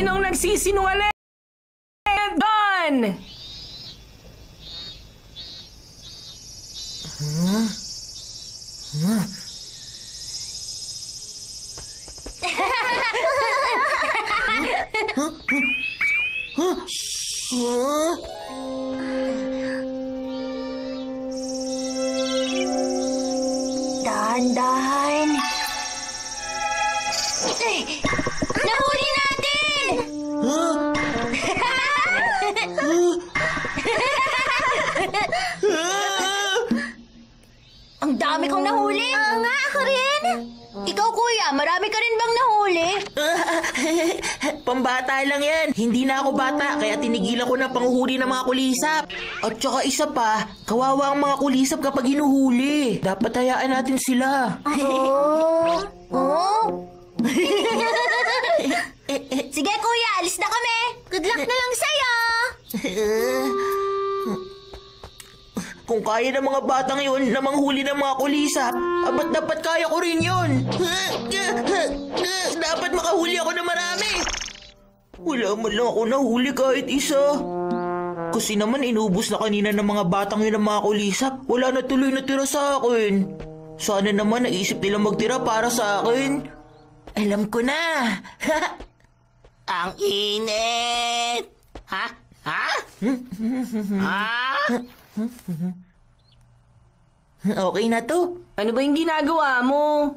Sinong nagsisinungaling? Don! Dahan-dahan. Nahuli natin! Ang dami kong nahuli. Nga, ako rin. Ikaw, kuya, marami ka rin bang nahuli? Pambata lang yan. Hindi na ako bata, kaya tinigilan ko na panghuhuli ng mga kulisap. At saka isa pa, kawawa ang mga kulisap kapag hinuhuli. Dapat hayaan natin sila. Oh? Sige, kuya, alis na kami. Good luck na lang sa'yo. Kung kaya ng mga batang yun na manghuli ng mga kulisap, abat dapat kaya ko rin yun. Dapat makahuli ako ng marami. Wala man lang ako nahuli kahit isa. Kasi naman inubos na kanina ng mga batang yun ng mga kulisap. Wala na tuloy na tira sa akin. Sana naman naisip nila magtira para sa akin. Alam ko na. Ang init! Ha? Okay na to. Ano ba yung ginagawa mo?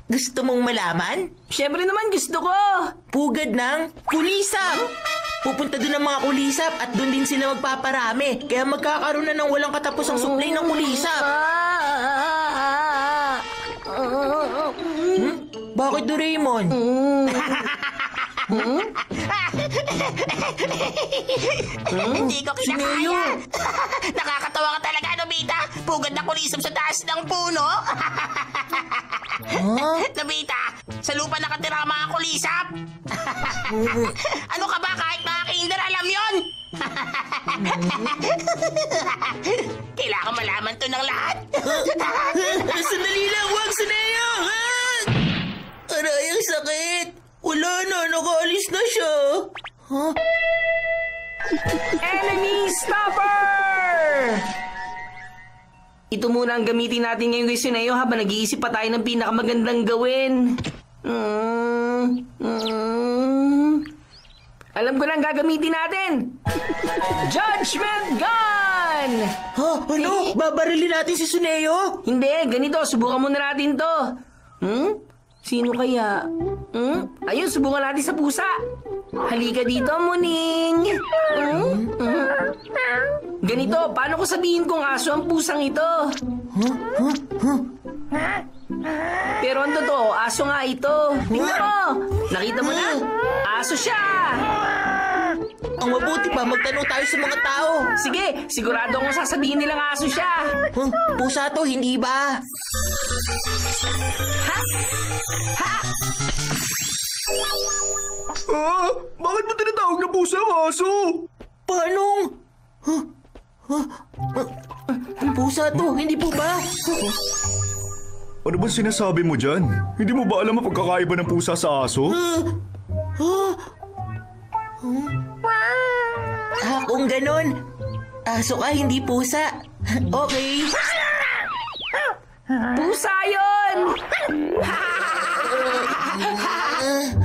Gusto mong malaman? Siyempre naman gusto ko. Pugad ng kulisap. Pupunta doon ang mga kulisap at doon din sila magpaparami. Kaya magkakaroon na ng walang katapusang supply ng kulisap. Bakit, Doraemon? Hindi ko kinakaya. Nakakatawa ka talaga, Nobita. Pugad na kulisap sa taas ng puno. Nobita, sa lupa nakatira ang mga kulisap. Ano ka ba, kahit mga kinder, alam yon? Kailangan malaman to ng lahat. Sandali lang, huwag, Suneo! Aray, ang sakit! Wala na, nakaalis na siya. Enemy stopper! Ito muna ang gamitin natin ngayon kay Suneo habang nag-iisip pa tayo ng pinakamagandang gawin. Alam ko na ang gagamitin natin. Judgment Gun! Ano? Babarilin natin si Suneo? Hindi, ganito. Subukan muna natin to. Sino kaya? Ayun, subukan natin sa pusa. Halika dito, Muning. Ganito, paano ko sabihin kung aso ang pusang ito? Pero ang totoo, aso nga ito. Tingnan mo! Nakita mo na? Aso siya! Ang mabuti pa, magtanong tayo sa mga tao. Sige, sigurado akong sasabihin nilang aso siya. Pusa to, hindi ba? Bakit mo tinatawag na pusa ang aso? Paanong? Pusa to, hindi po ba? Ano bang sinasabi mo dyan? Hindi mo ba alam ang pagkakaiba ng pusa sa aso? Kung ganon, aso ka, hindi pusa. Okay. Pusa yun!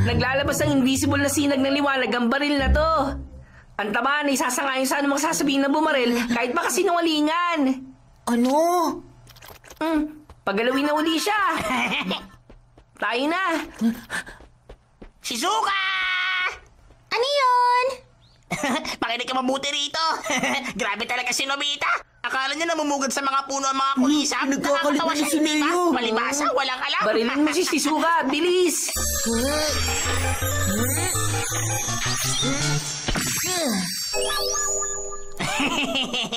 Naglalabas ang invisible na sinag ng liwanag ang baril na to. Ang taba na isasangayon sa anumang sasabihin na bumaril kahit baka sinungalingan. Ano? Pagalawin na uli siya. Tayo na. Shizuka! Ano yun? Pakinig ka mabuti rito. Grabe talaga si Nobita. Akala niya namumugad sa mga puno ang mga kulisap. Nagkakalit na si Suneo. Malibasa, walang alam. Barilin mo si Shizuka, bilis.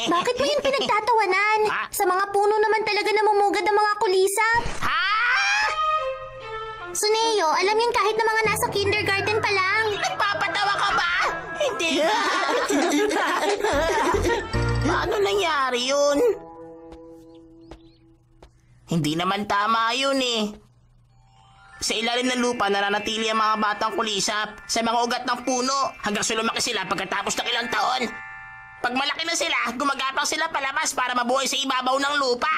Bakit mo yun pinagtatawanan? Sa mga puno naman talaga namumugad ang mga kulisap. Ha? Suneo, alam yan kahit na mga nasa kindergarten pa lang. Nagpapatawa ka ba? Hindi. Paano nangyari yun? Hindi naman tama yun eh. Sa ilalim ng lupa nananatili ang mga batang kulisap sa mga ugat ng puno hanggang sa lumaki sila pagkatapos ng ilang taon. Pag malaki na sila, gumagapang sila palabas para mabuhay sa ibabaw ng lupa.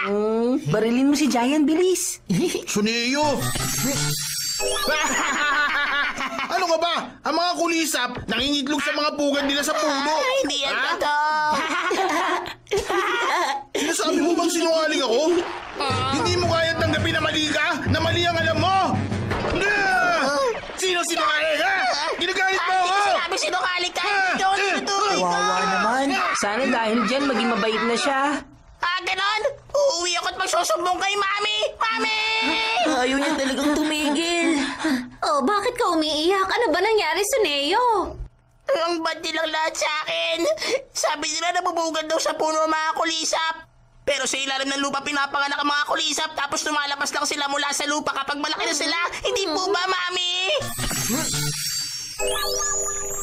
Barilin mo si Giant, bilis. Suneo! Ano ka ba? Ang mga kulisap nangingitlog sa mga pugad nila sa puno. Hindi yan totoo. Sinasabi mo bang sinungaling ako? Hindi mo kaya tanggapin na mali ka? Na mali ang alam mo? Sino sinungaling, ha? Ginagalit mo ako! Sinabi sinungaling ka. Hindi ako tinutuloy ko. Kawawa naman. Sana dahil dyan maging mabait na siya. Ganon? Uuwi ako at magsusumbong kay Mami! Mami! Ayaw niya talagang tumigil. Oh, bakit ka umiiyak? Ano ba nangyari sa Neo? Ang bad nilang lahat sa akin. Sabi nila nabubugad daw sa puno ang mga kulisap. Pero sa ilalim ng lupa pinapanganak ang mga kulisap tapos lumalabas lang sila mula sa lupa kapag malaki na sila. Hindi po ba, Mami?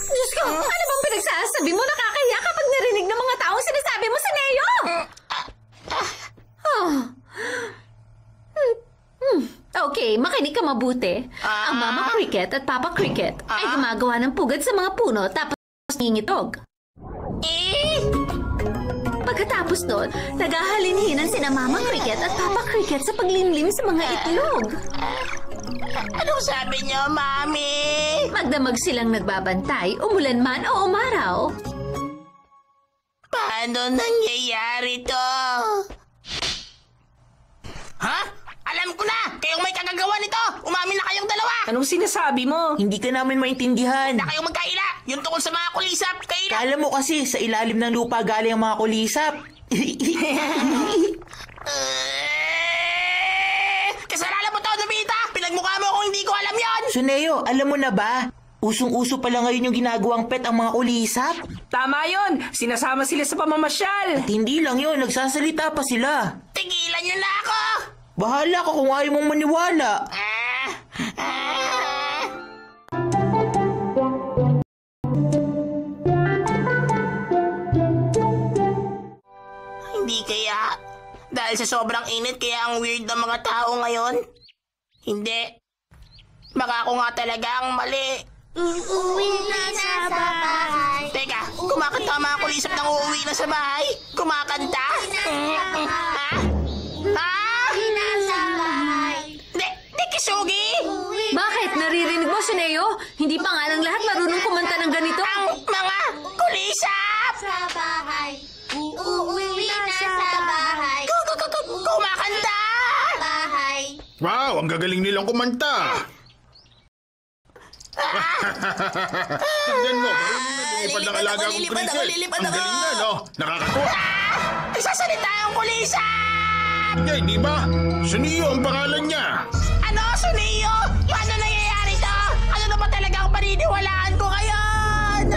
Diyos ko, ano bang pinagsasabi mo? Nakakahiya kapag narinig ng mga taong sinasabi mo sa Neo! Okay, makinig ka mabuti. Ang Mama Cricket at Papa Cricket ay gumagawa ng pugad sa mga puno tapos ngingitog. Pagkatapos doon, naghahalinhinan sina Mama Cricket at Papa Cricket sa paglimlim sa mga itlog. Anong sabi niyo, Mami? Magdamag silang nagbabantay, umulan man o umaraw. Paano nangyayari to? Ha? Alam ko na! Kayong may kagagawa nito! Umamin na kayong dalawa! Anong sinasabi mo? Hindi ka namin maintindihan. Na kayong magkaila! Yung tungkol sa mga kulisap! Kaila! Kala mo kasi sa ilalim ng lupa galing ang mga kulisap. Kasalanan mo to, Nobita! Pinagmukha mo kung hindi ko alam yon. Suneo, alam mo na ba? Usong-uso pala ngayon yung ginagawang pet ang mga kulisap. Tama yon. Sinasama sila sa pamamasyal. At hindi lang yun, nagsasalita pa sila. Tigilan niyo na ako! Bahala ka kung ayaw mong maniwala. Hindi kaya? Dahil sa sobrang init kaya ang weird ng mga tao ngayon? Hindi. Baka ako nga talaga ang mali. Uuwi na sa bahay. Teka, kumakanta ang mga kulisap ng uuwi na sa bahay? Kumakanta? Ha? Ha? Sa bahay. Di Kisugi! Bakit? Naririnig mo si Neo? Hindi pa nga ng lahat marunong kumanta ng ganito. Ang mga kulisap! Sa bahay. Uuwi na sa bahay. Kumakanta! Bahay. Wow, ang gagaling nilang kumanta. Tignan mo, lumipad ng alaga kong prinsel. Ang galing na, no? Nakakatuwa. Nagsasalita ang kulisap! Eh, di ba? Suneo ang pangalan niya. Ano, Suneo? Paano nangyayari to? Ano na ba talaga ang paniniwalaan ko ngayon?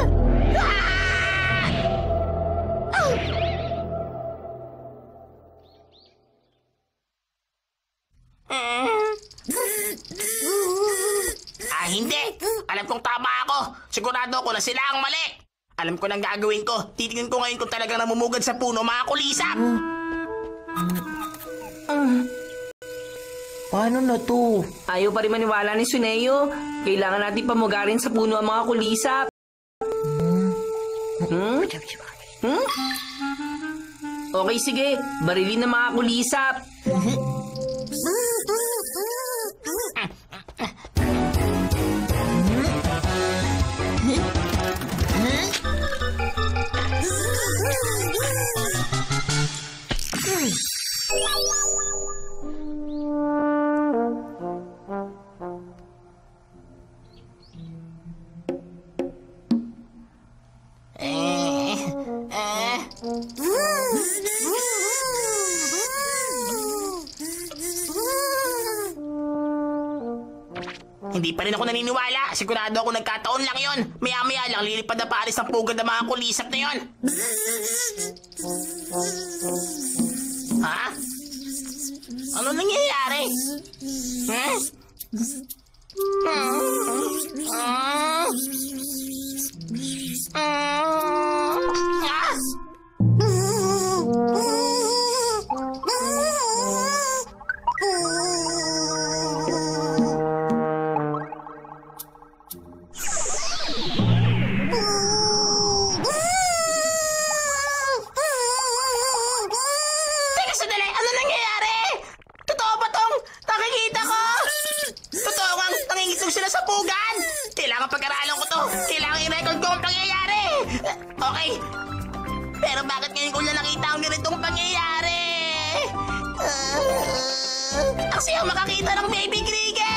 Hindi. Alam kong tama ako. Sigurado ako na sila ang mali. Alam ko nang gagawin ko. Titingin ko ngayon kung talagang namumugad sa puno mga kulisap. Paano na to? Ayaw pa rin maniwala ni Suneo. Kailangan natin pamugarin sa puno ang mga kulisap. Okay, sige. Barilin ng mga kulisap. Hindi pa rin ako naniniwala. Sigurado ako nagkataon lang yon. Maya-maya lang lilipad na paalis ang pugad ng mga kulisap na yon. Ha? Ano nangyayari? Pero bakit ngayon ko lang nakita ang ganitong pangyayari? Ang siya makakita ng baby cricket!